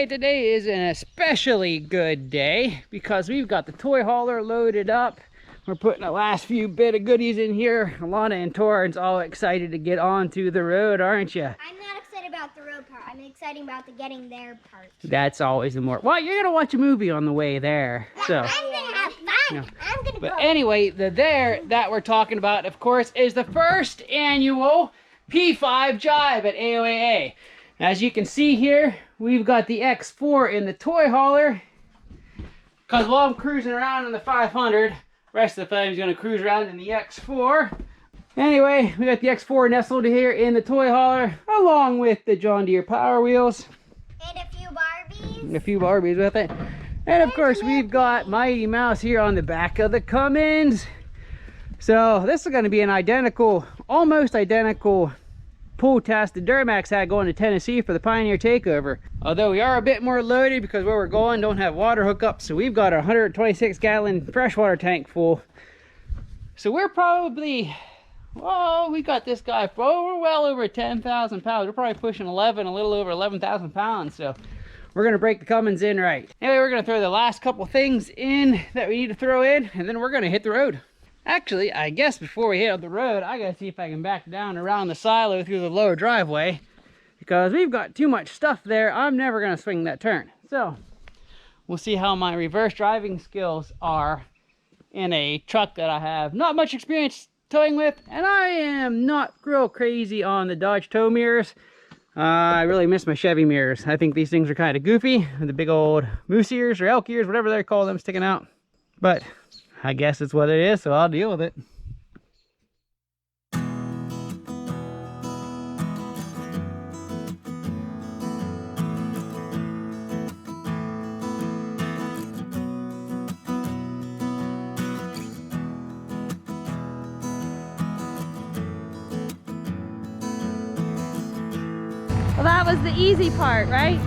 Anyway, today is an especially good day because we've got the toy hauler loaded up. We're putting the last few bit of goodies in here. Alana and Torrance all excited to get onto the road, aren't you? I'm not excited about the road part. I'm excited about the getting there part. That's always the more. Well, you're gonna watch a movie on the way there, so. I'm gonna have fun. No. I'm gonna But go. anyway, the there that we're talking about, of course, is the first annual P5 Jive at AOAA. As you can see here, we've got the X4 in the toy hauler. Because while I'm cruising around in the 500, rest of the family's going to cruise around in the X4. Anyway, we got the X4 nestled here in the toy hauler, along with the John Deere Power Wheels. And a few Barbies. And a few Barbies with it. And of course, we've got Mighty Mouse here on the back of the Cummins. So this is going to be an identical, almost identical pull test the Duramax had going to Tennessee for the Pioneer Takeover. Although we are a bit more loaded because where we're going don't have water hookups, so we've got a 126 gallon freshwater tank full. So we're probably, oh, we got this guy, we're well over 10,000 pounds. We're probably pushing 11, a little over 11,000 pounds. So we're gonna break the Cummins in right. Anyway, we're gonna throw the last couple things in that we need to throw in, and then we're gonna hit the road. Actually, I guess before we hit up the road, I gotta see if I can back down around the silo through the lower driveway, because we've got too much stuff there. I'm never gonna swing that turn. So we'll see how my reverse driving skills are in a truck that I have not much experience towing with, and I am not real crazy on the Dodge tow mirrors. I really miss my Chevy mirrors. I think these things are kind of goofy, the big old moose ears or elk ears, whatever they call them, sticking out. But I guess it's what it is, so I'll deal with it. Well, that was the easy part, right?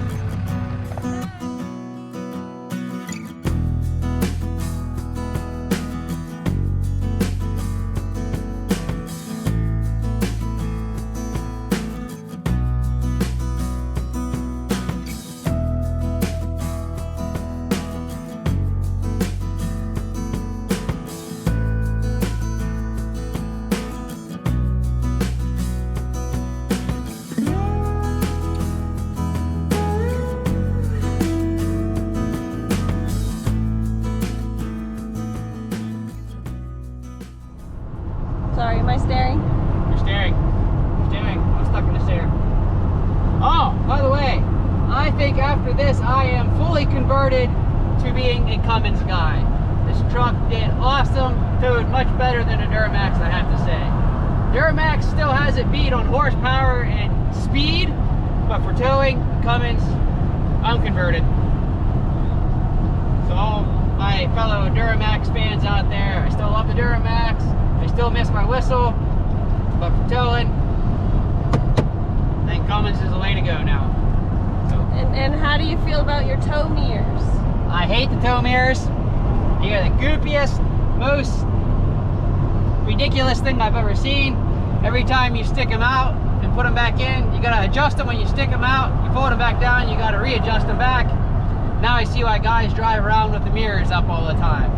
Sorry, am I staring? You're staring. You're staring. I'm stuck in the stair. Oh, by the way, I think after this I am fully converted to being a Cummins guy. This truck did awesome, towed much better than a Duramax, I have to say. Duramax still has it beat on horsepower and speed, but for towing, Cummins, I'm converted. So all my fellow Duramax fans out there, I still love the Duramax. I still miss my whistle, but for towing, I think Cummins is the way to go now. So, And how do you feel about your tow mirrors? I hate the tow mirrors. They are the goofiest, most ridiculous thing I've ever seen. Every time you stick them out and put them back in, you gotta adjust them when you stick them out. You pull them back down, you gotta readjust them back. Now I see why guys drive around with the mirrors up all the time.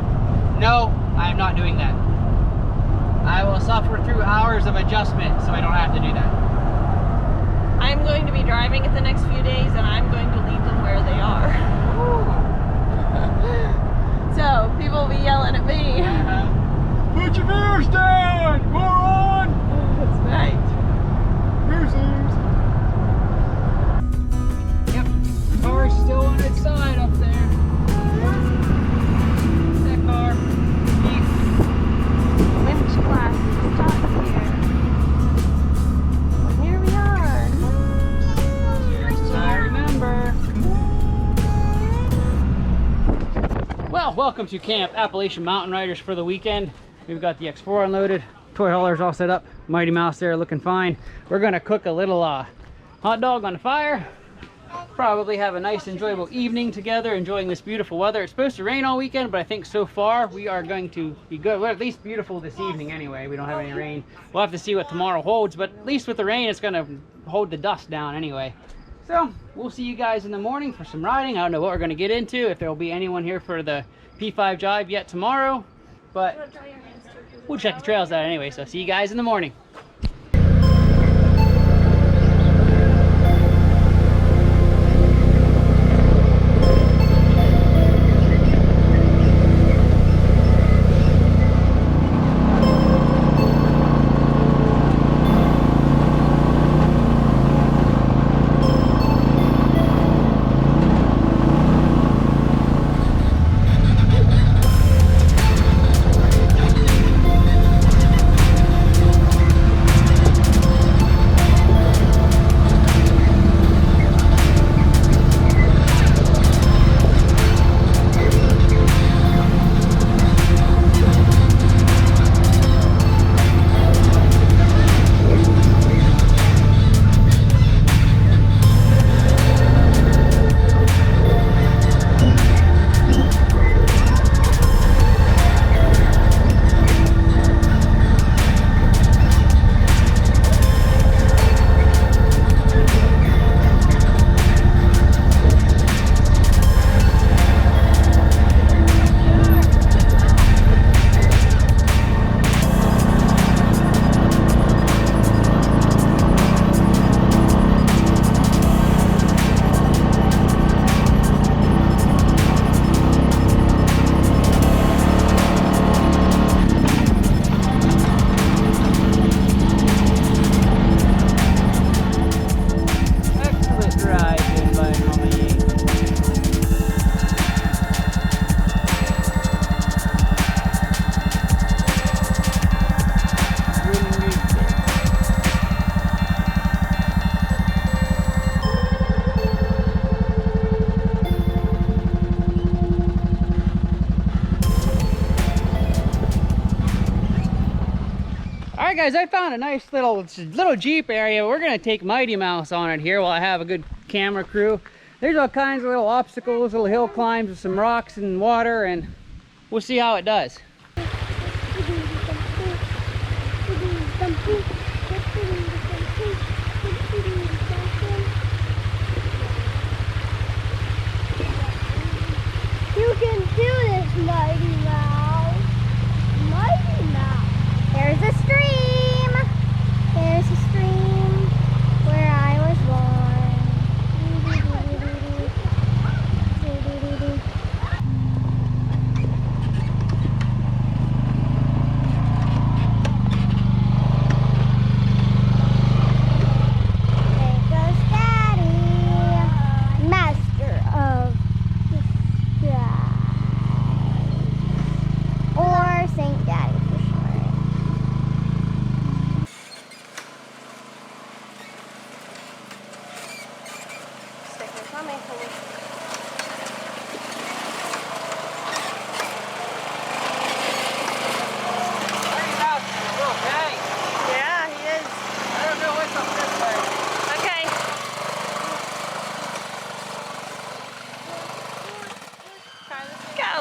No, I am not doing that. I will suffer through hours of adjustment so I don't have to do that. I'm going to be driving it the next few days, and I'm going to leave them where they are. So people will be yelling at me. Put your mirrors down, moron! That's right. Yep, the car's still on its side up there. That car. Winch glasses, stop here. Here we are. Yes, I remember. Well, welcome to Camp Appalachian Mountain Riders for the weekend. We've got the X4 unloaded, toy haulers all set up, Mighty Mouse there looking fine. We're gonna cook a little hot dog on the fire. Probably have a nice enjoyable evening together, enjoying this beautiful weather. It's supposed to rain all weekend, but I think so far we are going to be good. Well, at least beautiful this evening anyway. We don't have any rain. We'll have to see what tomorrow holds, but at least with the rain it's gonna hold the dust down anyway. So we'll see you guys in the morning for some riding. I don't know what we're going to get into, if there will be anyone here for the P5 Jive yet tomorrow, but we'll check the trails out anyway. So see you guys in the morning. Alright guys, I found a nice little Jeep area. We're going to take Mighty Mouse on it here while I have a good camera crew. There's all kinds of little obstacles, little hill climbs with some rocks and water, and we'll see how it does. You can do this, Mighty Mouse. Mighty Mouse. There's a stream. There's a stream where I was born. There goes Daddy, master of the sky. Or Saint Daddy for short. Sticker coming, please. Yeah, he is. I don't know what's up this way. Okay. Go.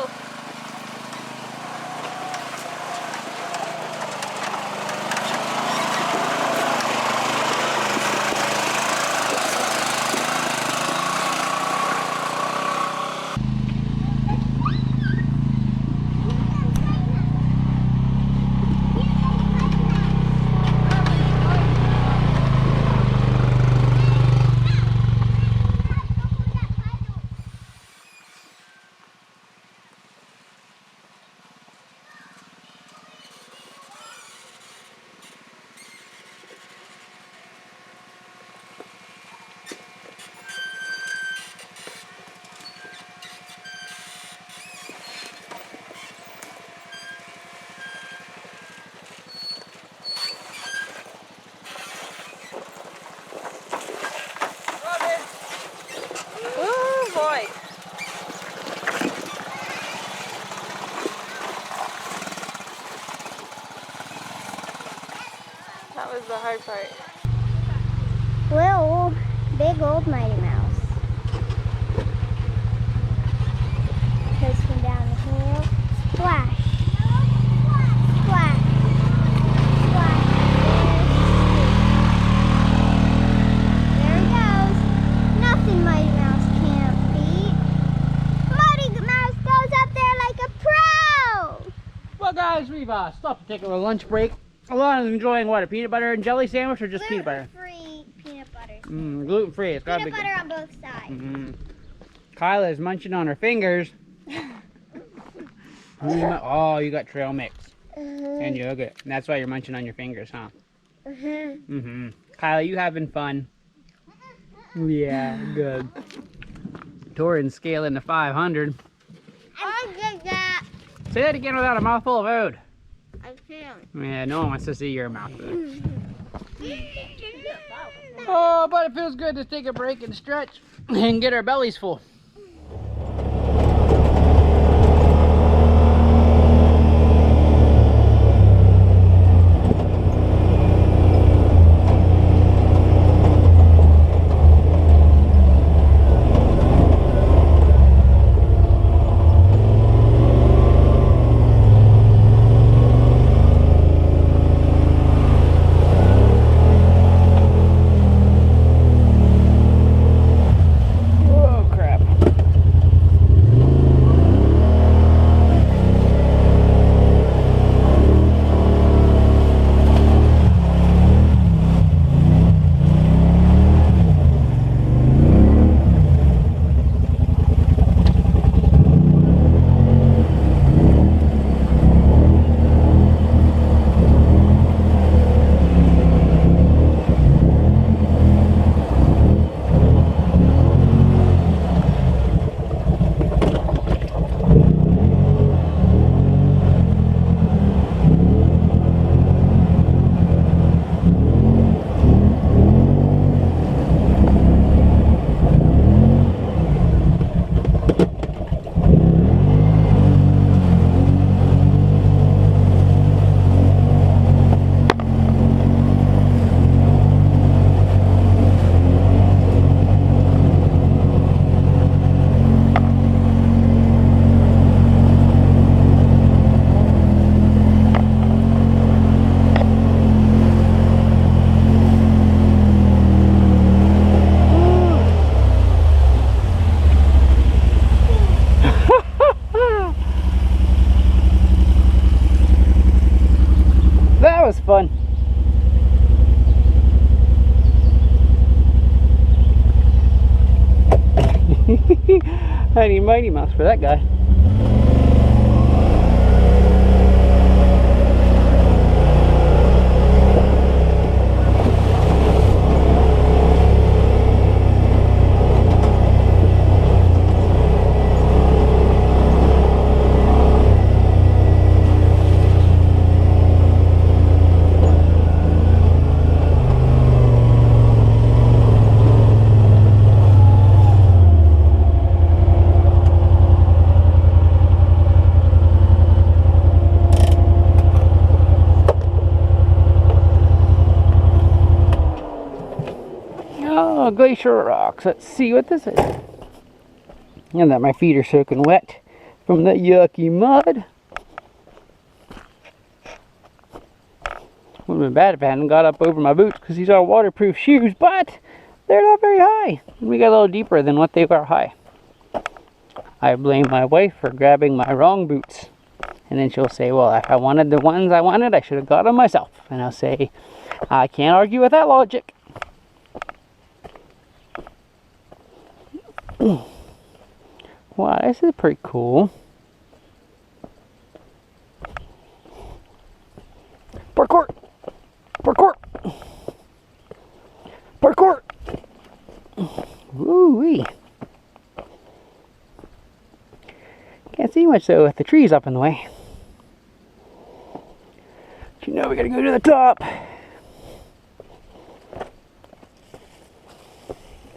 Oh boy. That was the hard part. Little, big old Mighty Mouse. Coasting down the hill. Splash. Splash. Splash. There he goes. guys, we've stopped to take a little lunch break. Alana's enjoying what, a peanut butter and jelly sandwich or just peanut butter? Gluten-free peanut butter. Gluten free. It's gotta Peanut be butter on both sides. Kyla's munching on her fingers. Oh, you got trail mix and yogurt. And that's why you're munching on your fingers, huh? Kyla, you having fun? Yeah, good. Torin's scaling to 500. I did that. Say that again without a mouthful of food. I can't. Yeah, no one wants to see your mouth food. Oh, but it feels good to take a break and stretch and get our bellies full. That was fun. Mighty Mighty Mouse for that guy. Oh, glacier rocks. Let's see what this is. And that my feet are soaking wet from the yucky mud. Would have been bad if I hadn't got up over my boots because these are waterproof shoes, but they're not very high. We got a little deeper than what they were high. I blame my wife for grabbing my wrong boots. And then she'll say, well, if I wanted the ones I wanted, I should have got them myself. And I'll say, I can't argue with that logic. Wow, this is pretty cool. Parkour! Parkour! Parkour! Woo-wee! Can't see much though with the trees up in the way. But you know we gotta go to the top.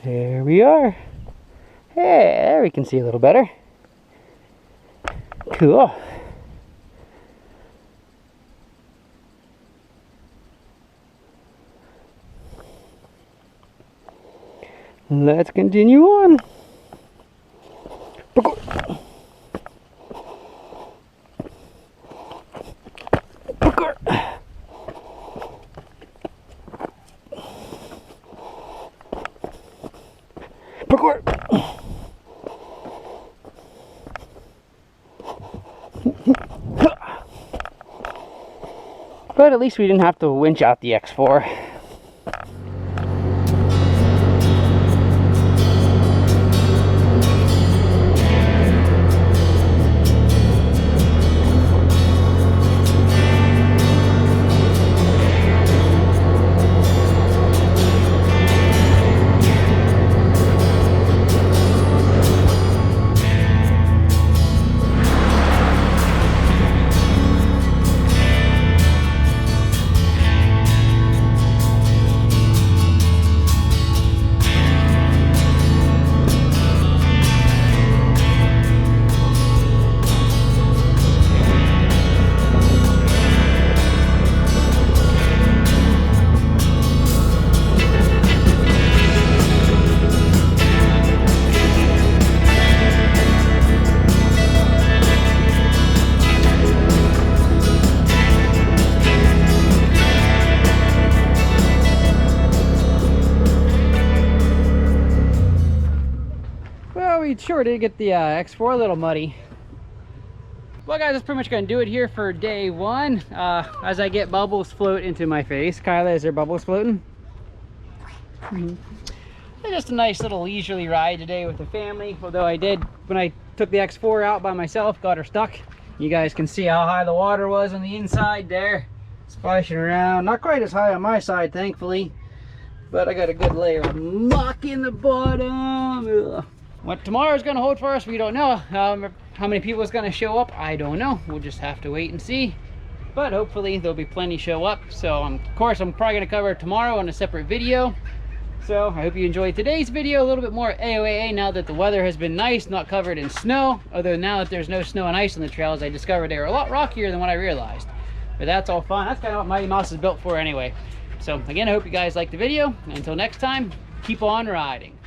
There we are. Hey, there we can see a little better. Cool. Let's continue on. Parkour. Parkour. Parkour. But at least we didn't have to winch out the X4. We sure did get the X4 a little muddy. Well guys, that's pretty much gonna do it here for day one. As I get bubbles float into my face. Kyla, is there bubbles floating? Just a nice little leisurely ride today with the family. Although I did, when I took the X4 out by myself, got her stuck. You guys can see how high the water was on the inside there, splashing around. Not quite as high on my side, thankfully, but I got a good layer of muck in the bottom. Ugh. What tomorrow's gonna hold for us, we don't know. How many people is gonna show up, I don't know. We'll just have to wait and see. But hopefully there'll be plenty show up. So of course I'm probably gonna cover it tomorrow on a separate video. So I hope you enjoyed today's video. A little bit more AOAA now that the weather has been nice, not covered in snow. Although now that there's no snow and ice on the trails, I discovered they were a lot rockier than what I realized. But that's all fun. That's kind of what Mighty Mouse is built for anyway. So again, I hope you guys liked the video. Until next time, keep on riding.